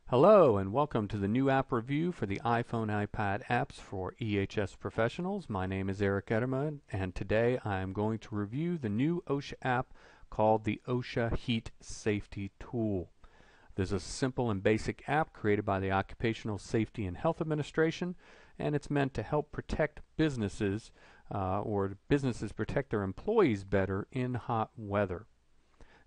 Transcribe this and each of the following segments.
Hello and welcome to the new app review for the iPhone iPad apps for EHS professionals. My name is Eric Ederman and today I am going to review the new OSHA app called the OSHA Heat Safety Tool. This is a simple and basic app created by the Occupational Safety and Health Administration, and it's meant to help protect businesses or businesses protect their employees better in hot weather.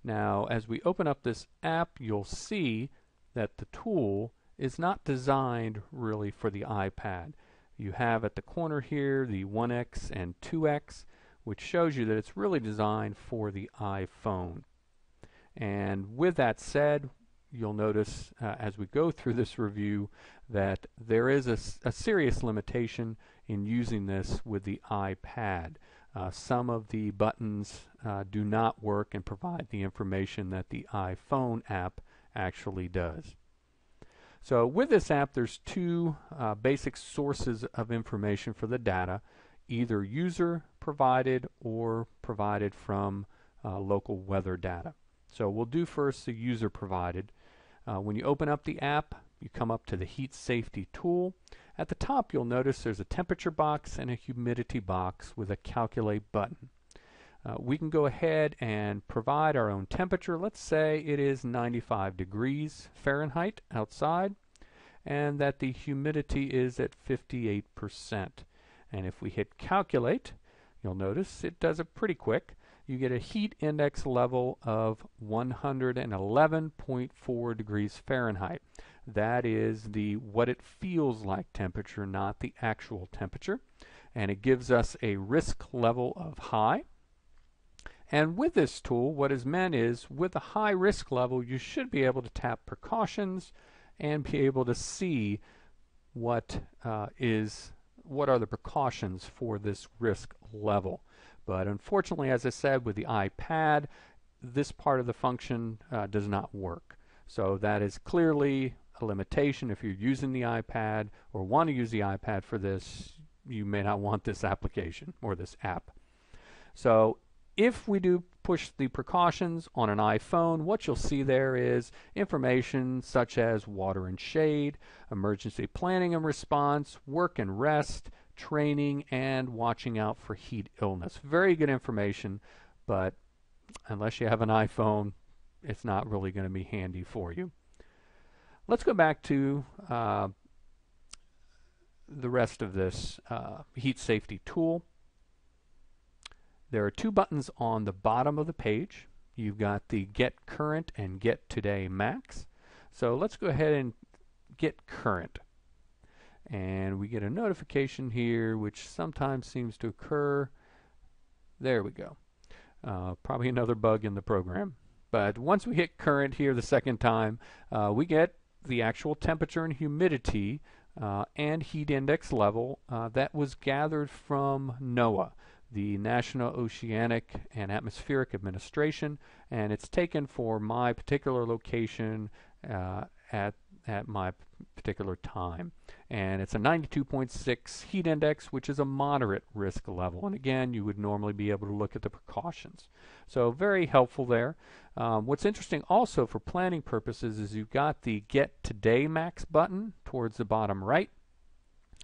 Now as we open up this app, you'll see that the tool is not designed really for the iPad. You have at the corner here the 1X and 2X, which shows you that it's really designed for the iPhone. And with that said, you'll notice as we go through this review that there is a serious limitation in using this with the iPad. Some of the buttons do not work and provide the information that the iPhone app actually does. So with this app, there's two basic sources of information for the data, either user provided or provided from local weather data. So we'll do first the user provided. When you open up the app, you come up to the Heat Safety Tool. At the top, you'll notice there's a temperature box and a humidity box with a calculate button. We can go ahead and provide our own temperature. Let's say it is 95 degrees Fahrenheit outside and that the humidity is at 58%. And if we hit calculate, you'll notice it does it pretty quick. You get a heat index level of 111.4 degrees Fahrenheit. That is the what it feels like temperature, not the actual temperature. And it gives us a risk level of high. And with this tool, what is meant is, with a high risk level, you should be able to tap precautions and be able to see what are the precautions for this risk level. But unfortunately, as I said, with the iPad, this part of the function does not work. So that is clearly a limitation. If you're using the iPad or want to use the iPad for this, you may not want this application or this app. So if we do push the precautions on an iPhone, what you'll see there is information such as water and shade, emergency planning and response, work and rest, training, and watching out for heat illness. Very good information, but unless you have an iPhone, it's not really going to be handy for you. Let's go back to the rest of this heat safety tool. There are two buttons on the bottom of the page. You've got the Get Current and Get Today Max. So let's go ahead and get current. And we get a notification here, which sometimes seems to occur. There we go. Probably another bug in the program. But once we hit current here the second time, we get the actual temperature and humidity and heat index level that was gathered from NOAA, the National Oceanic and Atmospheric Administration, and it's taken for my particular location at my particular time. And it's a 92.6 heat index, which is a moderate risk level. And again, you would normally be able to look at the precautions. So very helpful there. What's interesting also for planning purposes is you've got the Get Today Max button towards the bottom right.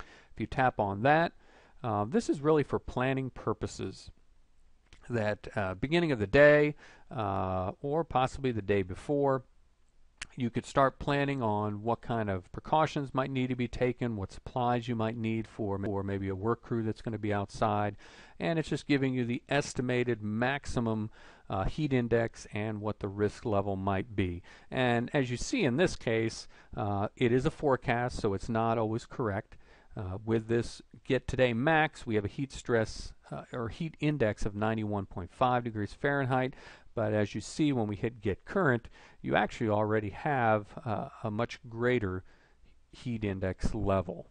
If you tap on that, this is really for planning purposes, that beginning of the day or possibly the day before, you could start planning on what kind of precautions might need to be taken, what supplies you might need for maybe a work crew that's going to be outside, and it's just giving you the estimated maximum heat index and what the risk level might be. And as you see in this case, it is a forecast, so it's not always correct. With this Get Today Max, we have a heat stress or heat index of 91.5 degrees Fahrenheit. But as you see when we hit Get Current, you actually already have a much greater heat index level.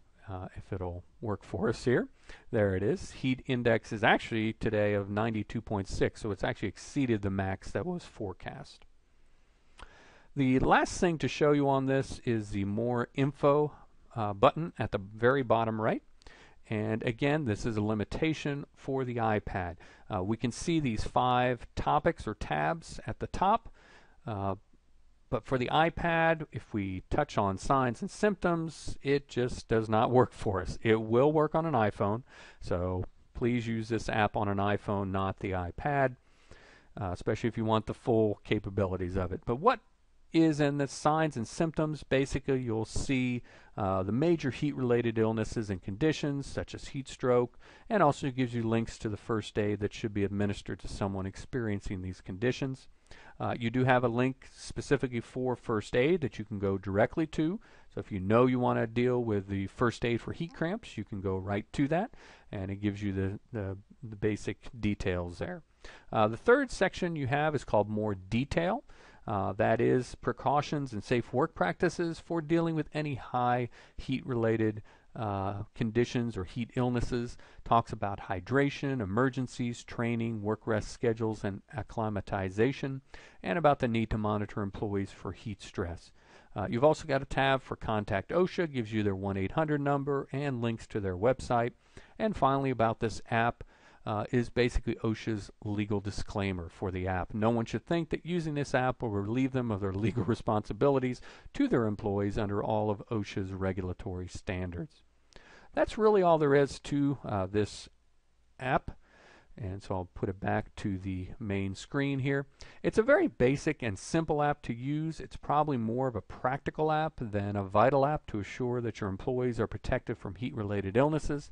If it'll work for us here. There it is. Heat index is actually today of 92.6, so it's actually exceeded the max that was forecast. The last thing to show you on this is the More Info button at the very bottom right. And again, this is a limitation for the iPad. We can see these 5 topics or tabs at the top. But for the iPad, if we touch on signs and symptoms, it just does not work for us. It will work on an iPhone, so please use this app on an iPhone, not the iPad, especially if you want the full capabilities of it. But what is in the signs and symptoms? Basically, you'll see the major heat-related illnesses and conditions, such as heat stroke, and also gives you links to the first aid that should be administered to someone experiencing these conditions. You do have a link specifically for first aid that you can go directly to. So if you know you want to deal with the first aid for heat cramps, you can go right to that, and it gives you the basic details there. The third section you have is called More Detail. That is precautions and safe work practices for dealing with any high heat-related conditions or heat illnesses. Talks about hydration, emergencies, training, work rest schedules, and acclimatization, and about the need to monitor employees for heat stress. You've also got a tab for Contact OSHA, gives you their 1-800 number and links to their website. And finally, about this app, is basically OSHA's legal disclaimer for the app. No one should think that using this app will relieve them of their legal responsibilities to their employees under all of OSHA's regulatory standards. That's really all there is to this app. And so I'll put it back to the main screen here. It's a very basic and simple app to use. It's probably more of a practical app than a vital app to assure that your employees are protected from heat-related illnesses.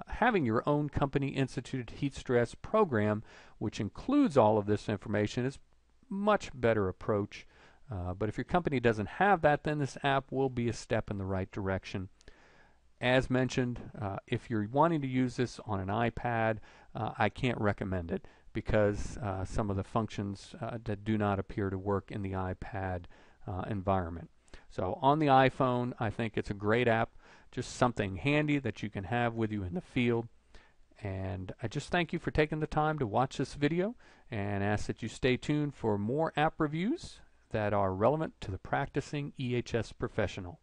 Having your own company-instituted heat stress program, which includes all of this information, is a much better approach. But if your company doesn't have that, then this app will be a step in the right direction. As mentioned, if you're wanting to use this on an iPad, I can't recommend it because some of the functions that do not appear to work in the iPad environment. So on the iPhone, I think it's a great app, just something handy that you can have with you in the field. And I just thank you for taking the time to watch this video and ask that you stay tuned for more app reviews that are relevant to the practicing EHS professional.